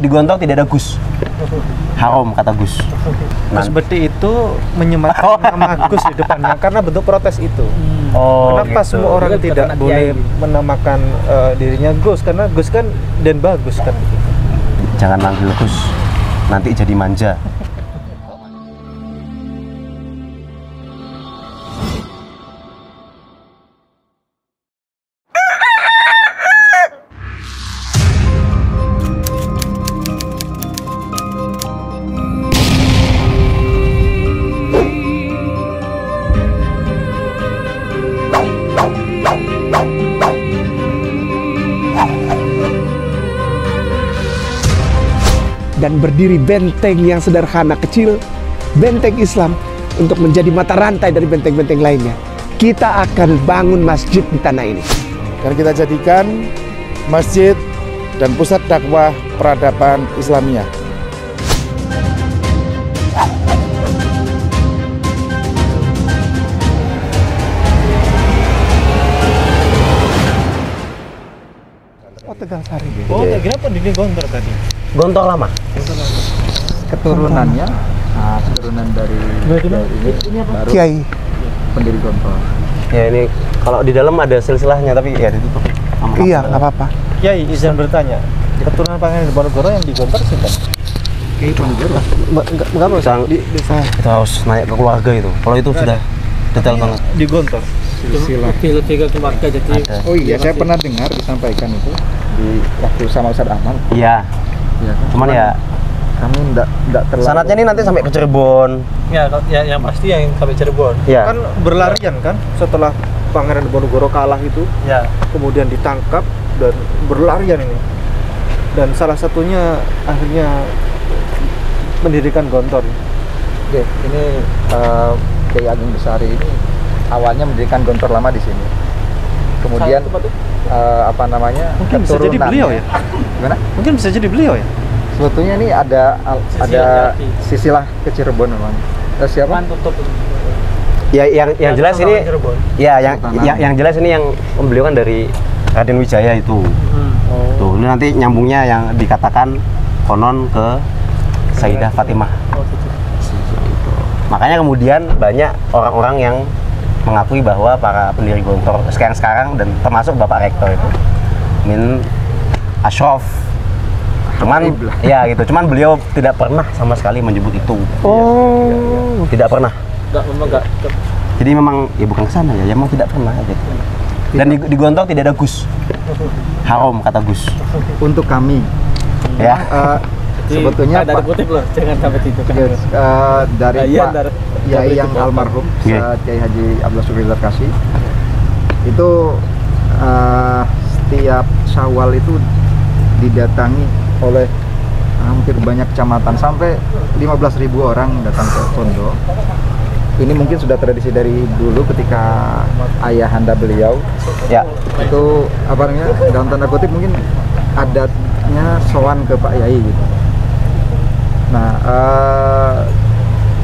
di Gontor tidak ada Gus. Haram kata Gus. Gus Beti itu menyematkan nama Gus di depannya karena bentuk protes itu. Kenapa gitu. semua orang tidak boleh menamakan dirinya Gus? Karena Gus kan dan bagus kan. Jangan manggil Gus, nanti jadi manja. Dan berdiri benteng yang sederhana kecil, benteng Islam, untuk menjadi mata rantai dari benteng-benteng lainnya. Kita akan bangun masjid di tanah ini. Dan kita jadikan masjid dan pusat dakwah peradaban Islamiyah. Oh, Tegalsari. Oh, kira pendiri Gontor tadi. Gontor lama. Keturunannya, keturunan dari ini baru Kiai. pendiri Gontor. Ya ini kalau di dalam ada silsilahnya tapi ya ditutup. Iya, nggak apa-apa. Kiai, izin bertanya. Keturunan Pangeran Diponegoro yang di Gontor siapa? Kiai Ponegoro. Nggak mau. Kita harus naik ke keluarga itu. Kalau itu sudah detail banget. Di Gontor. Lebih ke keluarga jadi. Ada. Oh iya, saya pernah dengar disampaikan itu di waktu sama Ustadz Ahmad. Iya. Ya, Cuman ya kami enggak terlalu. sanatnya ini nanti sampai ke Cirebon. Ya, yang pasti yang sampai Cirebon. Iya. Kan berlarian kan setelah Pangeran Diponegoro kalah itu. Ya. Kemudian ditangkap dan berlarian ini. Dan salah satunya akhirnya mendirikan Gontor. Oke, ini Kiai Ageng Besari ini awalnya mendirikan Gontor lama di sini. Kemudian apa namanya? Mungkin bisa jadi beliau ya. Gimana? Mungkin bisa jadi beliau ya. Sebetulnya ini ada sisilah ke Cirebon memang. Siapa? Ya yang jelas ini ya yang jelas ini yang beliau kan dari Raden Wijaya itu. Tuh, ini nanti nyambungnya yang dikatakan konon ke Sayyidah Fatimah. Makanya kemudian banyak orang-orang yang mengakui bahwa para pendiri Gontor sekarang dan termasuk Bapak Rektor itu min Ashraf. Cuman ya gitu, cuman beliau tidak pernah sama sekali menyebut itu. Oh. Tidak pernah. Enggak. Jadi memang ya bukan kesana ya, memang tidak pernah gitu. Dan di Gontor tidak ada Gus. Haram kata Gus. Untuk kami. Ya. Sebetulnya Pak, kutip loh, jangan sampai itu kan. dari Iya, Pak Yai yang almarhum Kiai Haji Abdullah Syukri Kasih itu setiap Syawal itu didatangi oleh hampir banyak kecamatan sampai 15.000 orang datang ke pondok. Ini mungkin sudah tradisi dari dulu ketika ayahanda beliau Ya. itu apa namanya dalam tanda kutip mungkin adatnya sowan ke Pak Yai gitu. Nah,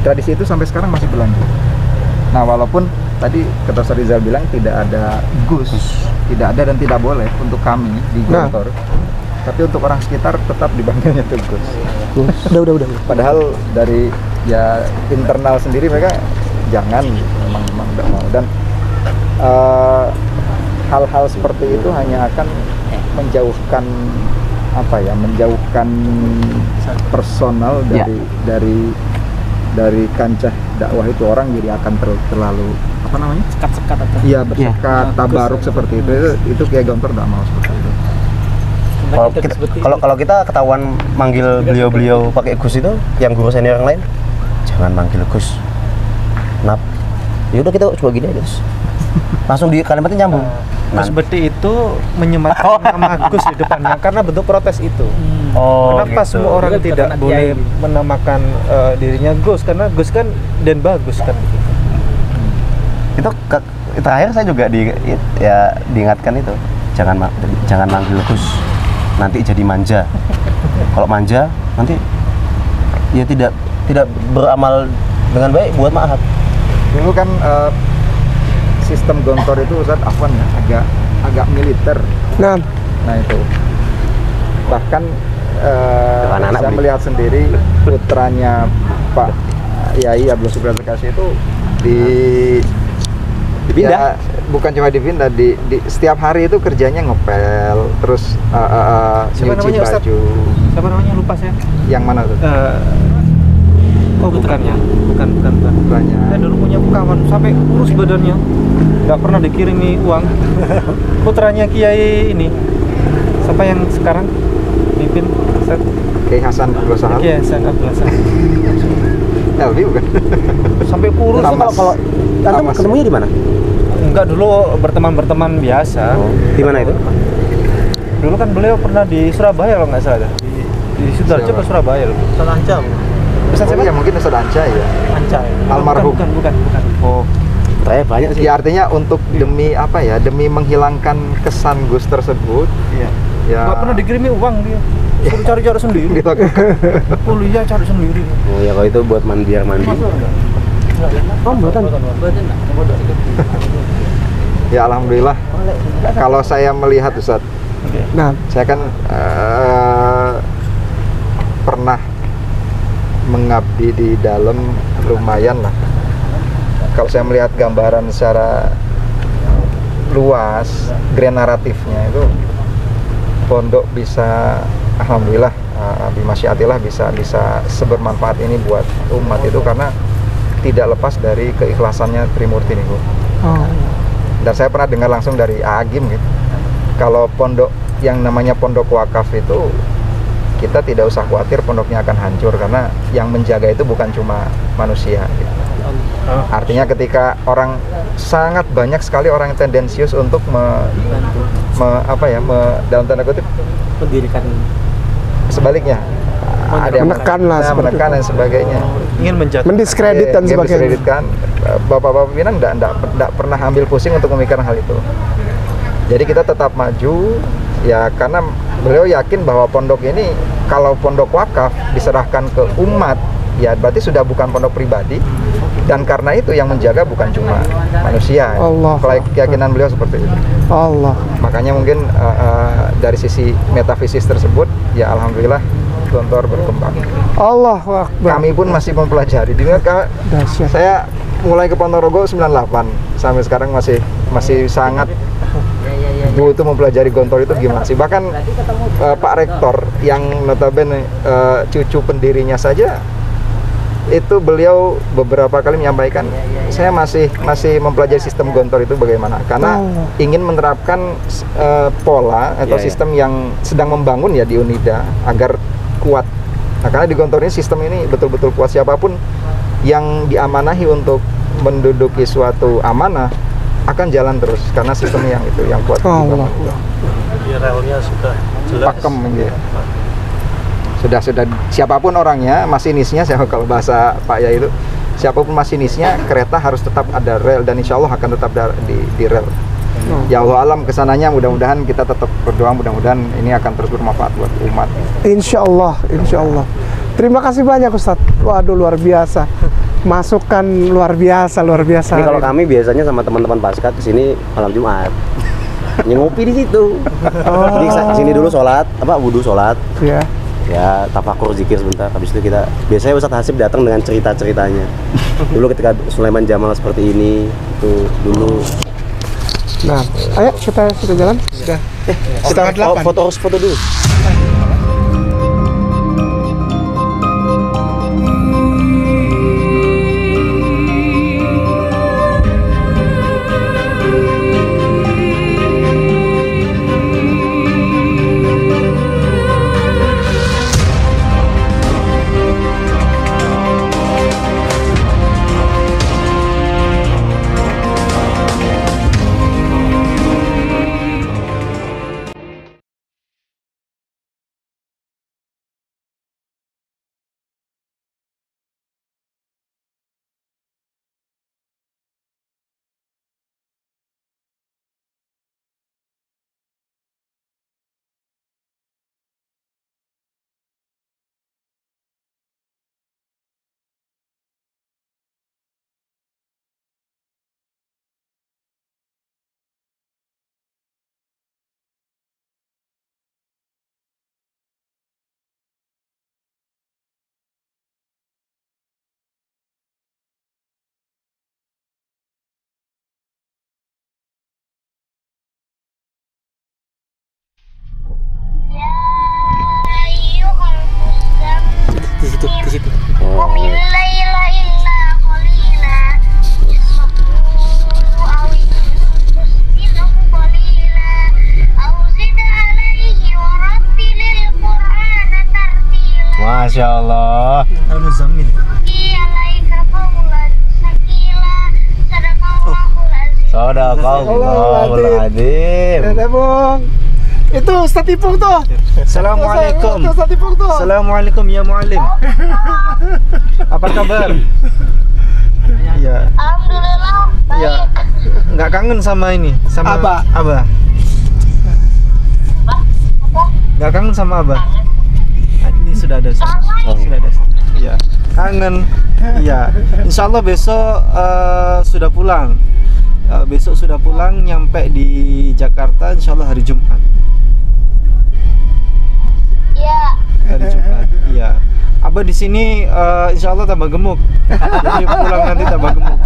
tradisi itu sampai sekarang masih berlanjut. Nah, walaupun tadi Ketua Ustaz Rizal bilang tidak ada Gus, tidak ada dan tidak boleh untuk kami di Gontor. Tapi untuk orang sekitar tetap dipanggilnya tuh Gus. Udah. Padahal dari ya internal sendiri mereka jangan, memang tidak mau. Dan hal-hal seperti itu hanya akan menjauhkan menjauhkan personal dari kancah dakwah itu. Orang jadi akan terlalu apa namanya? Sekat-sekat atau. Iya, bersekat, tabaruk seperti itu Kiai Gontor tidak mau seperti itu. Kalau kita ketahuan manggil beliau pakai Gus itu, yang guru senior yang lain jangan manggil Gus. Kenapa? Ya udah kita coba gini aja, Gus. Langsung di kalimatnya nyambung. Gus Beti itu menyematkan nama Gus di depannya karena bentuk protes itu. Kenapa gitu. semua orang tidak boleh menamakan dirinya Gus? Karena Gus kan dan bagus kan. Itu terakhir saya juga diingatkan itu, jangan manggil Gus, nanti jadi manja. Kalau manja nanti ya tidak beramal dengan baik buat Ma'had. Dulu kan sistem Gontor itu Ustadz Afwan ya agak militer. Nah, Nah itu bahkan saya melihat sendiri putranya Pak Yai Abdul Supriyanto Kasih itu Dipindah? ya, bukan cuma dipindah, setiap hari itu kerjanya ngepel, terus Siapa nyuci namanya, Ustadz? baju. Siapa namanya, lupa saya. Yang mana tuh? Oh bukannya, bukan. Putranya. Saya dulu punya kawan sampai kurus badannya, nggak pernah dikirimi uang. Putranya Kiai ini, siapa yang sekarang mimpin? Kiai Hasan Abdul Sahal. Kiai Hasan Abdul Sahal. Elvi bukan? Sampai kurus. Tamas. Kalau antum Tamas. ketemunya di mana? Enggak, dulu berteman biasa. Di mana itu? Dulu kan beliau pernah di Surabaya kalau nggak salah. Di Sidoarjo ke Surabaya loh. Selancam. Ustaz Oh siapa? iya, mungkin Ustadz Anca ya. Anca ya. Almarhum. Bukan. Oh. Saya banyak sih. Ya artinya untuk demi apa ya? Demi menghilangkan kesan Gus tersebut. Iya. Ya. Nggak pernah dikirimi uang dia. Suruh cari-cari sendiri. Dilakukan. Kuliah cari sendiri. Oh ya kalau itu buat biar mandi. Oh, buatan. Ya alhamdulillah. Kalau saya melihat Ustadz, Nah, saya kan pernah mengabdi di dalam lumayan lah. Kalau saya melihat gambaran secara luas, grand naratifnya itu pondok bisa, alhamdulillah, bimasyiatillah bisa sebermanfaat ini buat umat itu karena tidak lepas dari keikhlasannya Trimurti nih Bu. oh, Dan saya pernah dengar langsung dari Agim gitu. Kalau pondok yang namanya pondok wakaf itu kita tidak usah khawatir pondoknya akan hancur karena yang menjaga itu bukan cuma manusia gitu. Artinya ketika orang sangat banyak sekali orang yang tendensius untuk dalam tanda kutip Mendirikan sebaliknya ada yang Menekan lah, seperti menekan dan sebagainya. Ingin menjatuhkan. mendiskredit dan Dia sebagainya. diskreditkan. Bapak-bapak pimpinan tidak pernah ambil pusing untuk memikirkan hal itu. Jadi kita tetap maju ya karena beliau yakin bahwa pondok ini kalau pondok wakaf diserahkan ke umat ya berarti sudah bukan pondok pribadi dan karena itu yang menjaga bukan cuma manusia. Allah. Keyakinan beliau seperti itu. Allah. Makanya mungkin dari sisi metafisis tersebut ya alhamdulillah Gontor berkembang. Allahu Akbar. Kami pun masih mempelajari. Dahsyat. Saya mulai ke Ponorogo 98 sampai sekarang masih sangat butuh mempelajari Gontor itu gimana sih. Bahkan Pak Rektor yang notabene cucu pendirinya saja itu beliau beberapa kali menyampaikan saya masih mempelajari sistem Gontor itu bagaimana karena ingin menerapkan pola atau sistem yang sedang membangun ya di Unida agar kuat. Nah, karena di Gontor ini sistem ini betul-betul kuat, siapapun yang diamanahi untuk menduduki suatu amanah akan jalan terus karena sistem yang itu yang kuat. Allah. Di relnya sudah jelas. Pakem gitu. Sudah siapapun orangnya, masinisnya kalau bahasa Pak Yai itu siapapun masinisnya, kereta harus tetap ada rel dan insya Allah akan tetap di rel. Ya Allah alam kesananya, mudah-mudahan kita tetap berdoa, mudah-mudahan ini akan terus bermanfaat buat umat. Insya Allah, insya Allah. Terima kasih banyak Ustadz. Waduh luar biasa. Masukan luar biasa. Ini kalau kami biasanya sama teman-teman Pasca ke sini malam Jumat. Ngopi di situ. Jadi sini dulu sholat, wudu sholat. Ya. Ya tafakur zikir sebentar. Habis itu kita biasanya Ustadz Hasib datang dengan cerita-ceritanya. Dulu ketika Sulaiman Jamal seperti ini, itu dulu. Nah, ayo kita jalan. Sudah. Setengah 8. Foto dulu. Masya Allah. Al-Muzammil. Sadaqallahul Adzim. Ya, Bung. Itu Ustaz Ipung tuh. Assalamualaikum. Itu Ustaz Ipung tuh. Assalamualaikum ya muallim. Apa kabar? Ya. Alhamdulillah baik. Ya. Nggak kangen sama ini, sama Abah. Abah. Nggak kangen sama Abah. Ini sudah ada. Sudah ada. Iya. Kangen. Iya. Insya Allah besok sudah pulang. Besok sudah pulang, nyampe di Jakarta Insya Allah hari Jumat. Iya. Hari Jumat. Iya. Abah di sini Insya Allah tambah gemuk. Jadi pulang nanti tambah gemuk.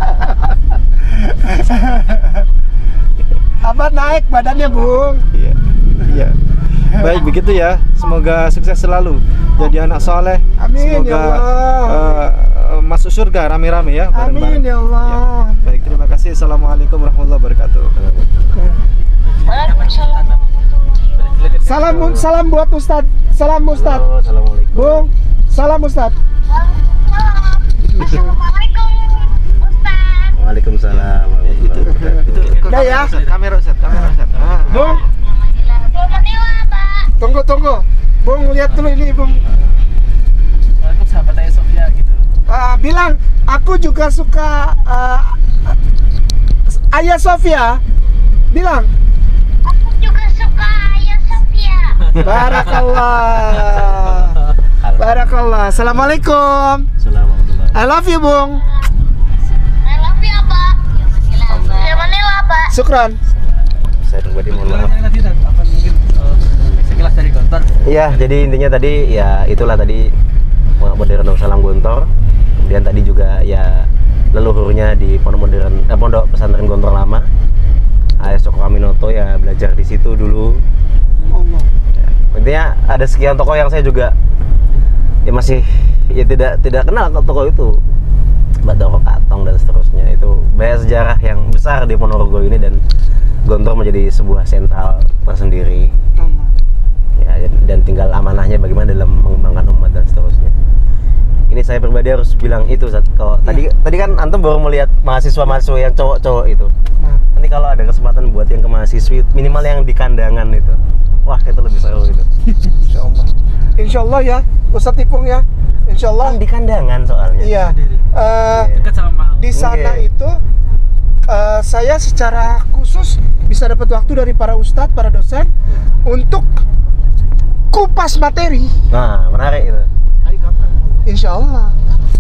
Abah naik badannya, Bung. Iya. Iya. Baik begitu ya. Semoga sukses selalu. Jadi anak soleh. Amin, Semoga ya Allah. masuk surga rame-rame ya. Amin, ya Allah. Ya. Baik, terima kasih. Assalamualaikum warahmatullahi wabarakatuh. Waalaikumsalam. Salam buat Ustadz. Salam Ustadz. Halo, Assalamualaikum. Bung, salam Ustadz. Assalamualaikum Ustaz. Waalaikumsalam. Itu Udah ya. Kamera Ustaz. Bung, Alhamdulillah, Pak. tunggu. Bung, lihat dulu ini, Bung. Walaupun sahabat Ayah Sofia gitu. Bilang, aku juga suka Ayah Sofia. Bilang, Aku juga suka Ayah Sofia. Barakallah. Assalamualaikum. Assalamualaikum. I love you, Bung. I love you, Pak. Alhamdulillah, Pak. Syukran. Saya pribadi mohon maaf. Nanti apa mungkin sekilas dari Gontor. Iya, jadi intinya tadi ya itulah tadi Pondok Modern Darussalam Gontor. Kemudian tadi juga ya leluhurnya di Pondok Pesantren Gontor Lama. Ayah Cokro Aminoto ya belajar di situ dulu. Ya, intinya ada sekian tokoh yang saya juga ya masih ya tidak kenal tokoh itu. Badaro Katong dan seterusnya. Itu banyak sejarah yang besar di Ponorogo ini dan Gontor menjadi sebuah sentral tersendiri. Ya, dan tinggal amanahnya bagaimana dalam mengembangkan umat dan seterusnya. Ini saya pribadi harus bilang itu Zat. Kalau tadi kan antum baru melihat mahasiswa yang cowok-cowok itu. Nanti kalau ada kesempatan buat yang ke mahasiswi minimal yang di kandangan itu. Wah, itu lebih seru itu. Insyaallah. Insyaallah ya, Ustadz Ipung ya. Insyaallah. Kan di kandangan soalnya. Iya. Dekat sama Di sana Oke. itu saya secara khusus bisa dapat waktu dari para ustadz, para dosen untuk kupas materi. Nah, menarik itu. Insya Allah.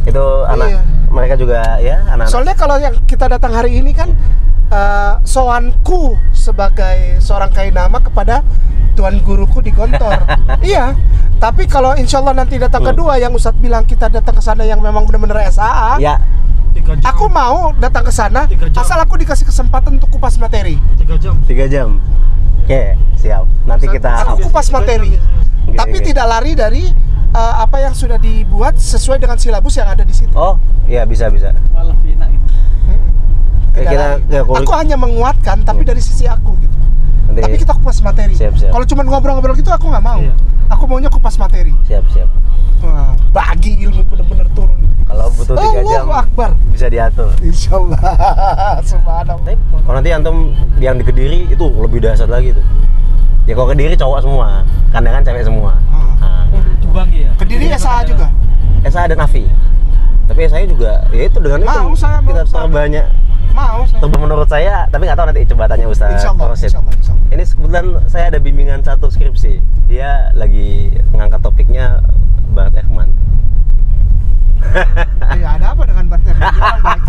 Itu anak Iya. mereka juga ya anak-anak. Soalnya kalau yang kita datang hari ini kan soanku sebagai seorang kainama kepada tuan guruku di Gontor. Iya. Tapi kalau insya Allah nanti datang kedua yang Ustadz bilang kita datang ke sana yang memang benar-benar SAA. Ya, 3 jam. Aku mau datang ke sana 3 jam. asal aku dikasih kesempatan untuk kupas materi. 3 jam. 3 jam. Oke, siap. Nanti kita Aku kupas materi. Oke, Tapi oke. tidak lari dari apa yang sudah dibuat sesuai dengan silabus yang ada di situ. Oh, iya bisa. malah Vina itu. Tidak kita lari. ya, Aku hanya menguatkan tapi dari sisi aku gitu. nanti Tapi kita kupas materi. Siap. Kalau cuma ngobrol-ngobrol gitu aku nggak mau. Iya. Aku maunya kupas materi. siap. Wah, bagi ilmu benar-benar turun. Kalau butuh 3 jam Allahu Akbar. bisa diatur. Insyaallah. Subhanallah. Tapi kalau nanti antum yang di Kediri itu lebih dahsyat lagi tuh. Ya kalau Kediri cowok semua, kandangan cewek semua. Nah, Tumbang ya. Kediri SAA juga. SA dan AFI. Tapi saya juga ya itu dengan Mau, itu saya mau, kita saya. terbanyak Mau saya. menurut saya, tapi nggak tahu nanti cobatannya Ustaz Insyaallah, Rosid. insyaallah. Ini kebetulan saya ada bimbingan satu skripsi. Dia lagi ngangkat topiknya Barat Ehman. Ya ada apa dengan bartender? Dia orang baik.